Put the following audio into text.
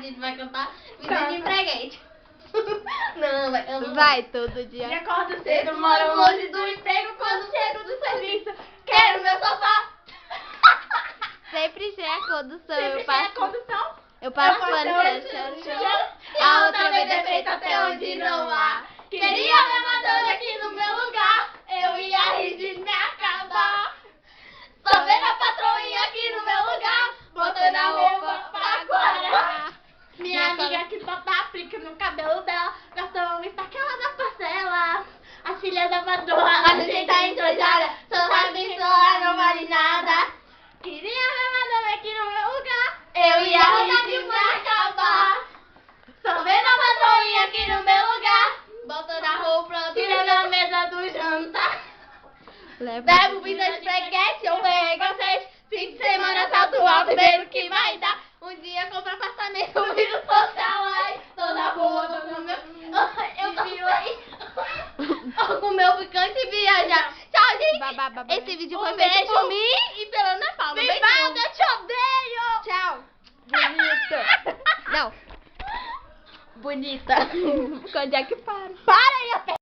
gente vai cantar vida de empreguete. Não, vai, eu não Vai todo dia. me acordo cedo, moro longe do emprego. Quando chego do serviço, quero meu sofá. Sempre sem a condução. Sempre Eu passo. sem a condução. Eu passo Eu pano passo chão. a outra vez é feita até onde não há. Queria ver Madonna aqui no meu lugar. Eu ia rir de me acabar. Só vendo a patroinha aqui no meu lugar, botando a roupa pra guardar. Minha amiga que bota aplica no cabelo dela, gastou uma estaquela da parcela. A filha da patroa, a gente tá entrojada, só sabe que ela não vale nada. Queria ver Madonna aqui no meu lugar, eu ia rir de me acabar. Só vendo a patroinha aqui no meu lugar, botando a roupa, tira da mesa do jantar. Bebo vida de espreguete, eu pego a sede. Fim de semana salto alto, vendo que vai dar. Um dia compro apartamento, viro social, ai, toda boa, tô com meu... Eu vi aí, tô com meu picante e viajar. Tchau, gente. Esse vídeo foi feito por mim e pela Ana Paula. Vivalda, eu te odeio. Tchau. Bonita. Não. Bonita. Quando é que para? Para aí,